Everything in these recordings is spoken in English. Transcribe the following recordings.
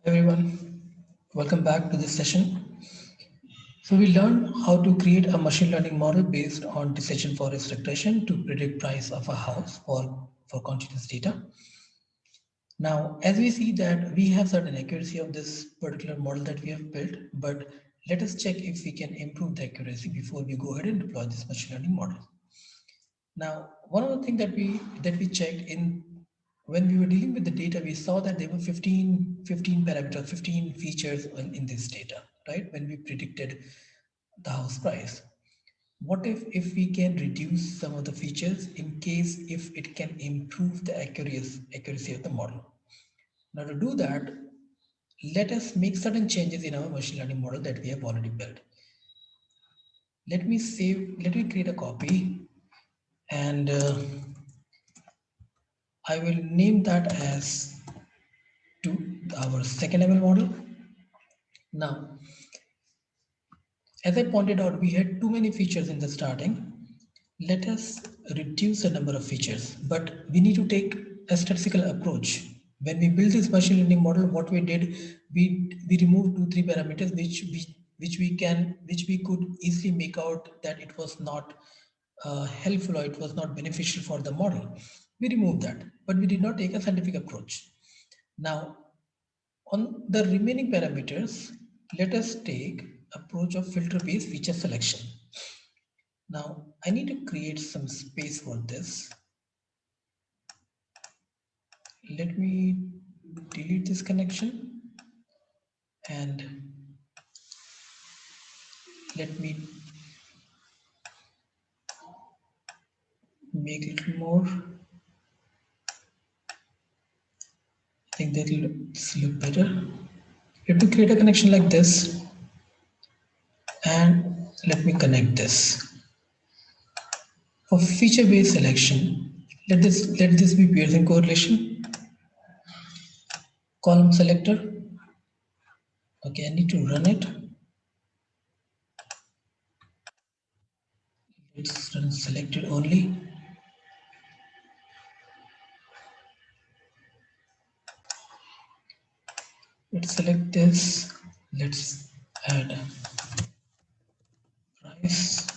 Everyone, welcome back to this session. So we learned how to create a machine learning model based on decision forest regression to predict price of a house for continuous data. Now, as we see that we have certain accuracy of this particular model that we have built, but let us check if we can improve the accuracy before we go ahead and deploy this machine learning model. Now, one of the things that we checked in when we were dealing with the data, we saw that there were 15 parameters, 15 features in this data, right? When we predicted the house price. What if we can reduce some of the features in case if it can improve the accuracy of the model? Now to do that, let us make certain changes in our machine learning model that we have already built. Let me create a copy and I will name that as to our second ML model. Now, as I pointed out, we had too many features in the starting. Let us reduce the number of features, but we need to take a statistical approach. When we build this machine learning model, what we did, we removed 2, 3 parameters which we could easily make out that it was not helpful or it was not beneficial for the model. We removed that, but we did not take a scientific approach. Now, on the remaining parameters, let us take approach of filter-based feature selection. Now, I need to create some space for this. Let me delete this connection and let me make it a little more. I think that will look better. Let me create a connection like this and let me connect this. For feature-based selection, let this be Pearson correlation. Column selector. Okay, I need to run it. Let's run selected only. Let's select this. Let's add price.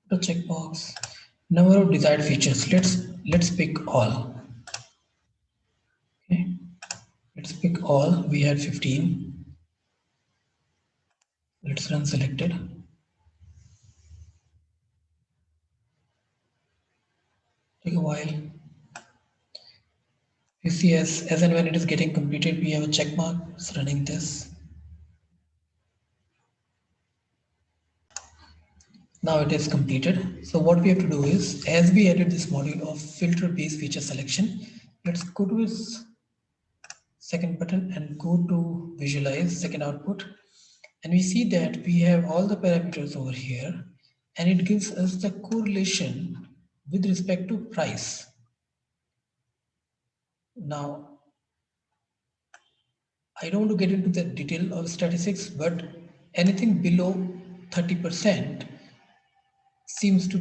The checkbox. Number of desired features. Let's pick all. Okay. Let's pick all. We had 15. Let's run selected. Take a while. You see as and when it is getting completed, we have a check mark. It's running this. Now it is completed. So what we have to do is, as we added this module of filter-based feature selection, let's go to its second button and go to visualize second output. And we see that we have all the parameters over here and it gives us the correlation with respect to price. Now, I don't want to get into the detail of statistics, but anything below 30% seems to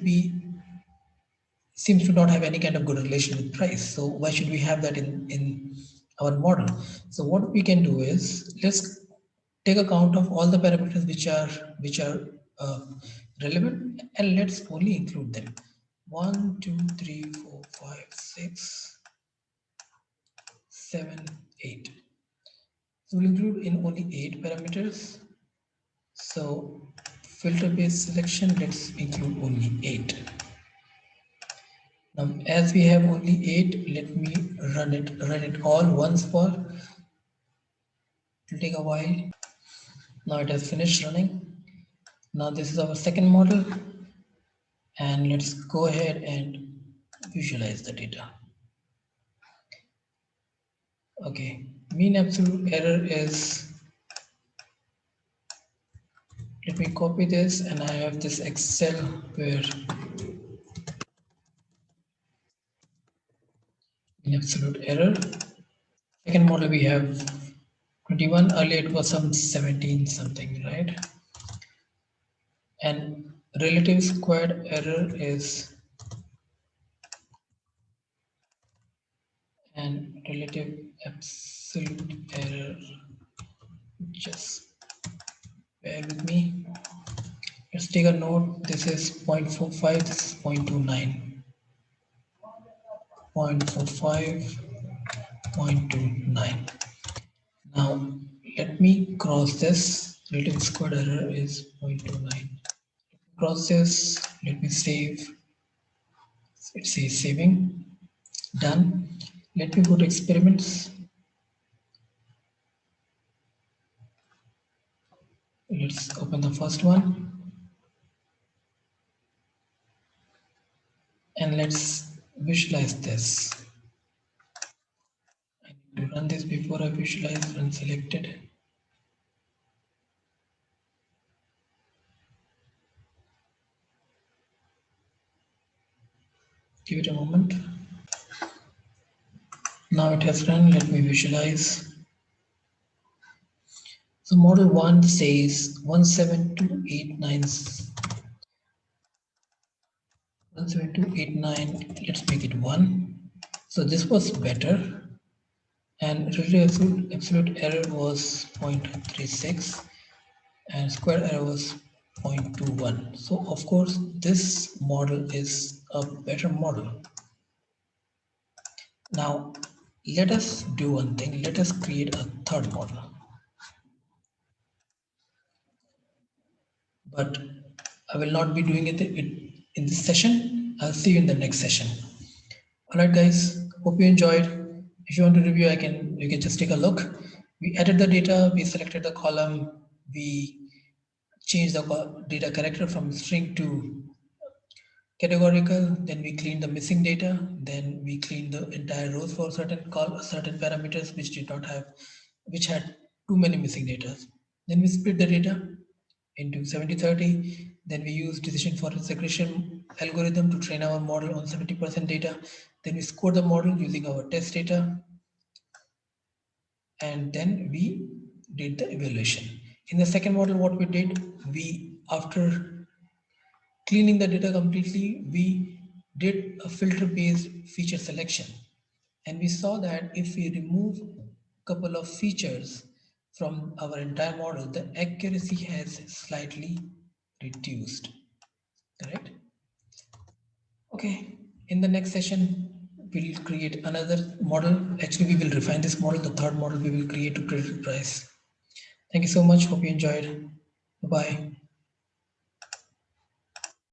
not have any kind of good relation with price. So why should we have that in our model? So what we can do is let's take account of all the parameters which are uh, relevant and let's only include them. 1, 2, 3, 4, 5, 6, 7, 8. So we'll include in only 8 parameters. So filter based selection, let's include only 8. Now, as we have only 8, let me run it all once for. It will take a while. Now it has finished running. Now this is our second model, and let's go ahead and visualize the data. Okay, mean absolute error is. Let me copy this, and I have this Excel where mean absolute error. Second model we have 21. Earlier it was some 17 something, right? And relative squared error is, and relative absolute error. Just bear with me. Let's take a note. This is 0.45, this is 0.29. 0.45, 0.29. Now let me cross this. Relative squared error is 0.29. Cross this. Let me save. It says saving. Done. Let me go to experiments. Let's open the first one. And let's visualize this. I need to run this before I visualize unselected. Give it a moment. Now it has run. Let me visualize. So model 1 says 17289. 17289. Let's make it 1. So this was better. And relative absolute error was 0.36 and square error was 0.21. So of course this model is a better model. Now let us do one thing. Let us create a third model. But I will not be doing it in this session. I'll see you in the next session. All right, guys. Hope you enjoyed. If you want to review, you can just take a look. We added the data. We selected the column. We changed the data character from string to categorical. Then we cleaned the missing data. Then we cleaned the entire rows for certain parameters which did not have, which had too many missing data. Then we split the data into 70-30. Then we use decision forest regression algorithm to train our model on 70% data. Then we score the model using our test data. And then we did the evaluation. In the second model, what we did, after cleaning the data completely, we did a filter-based feature selection. And we saw that if we remove a couple of features from our entire model, the accuracy has slightly reduced. Correct? Okay. In the next session, we'll create another model. Actually, we will refine this model. The third model we will create to predict price. Thank you so much. Hope you enjoyed. Bye-bye.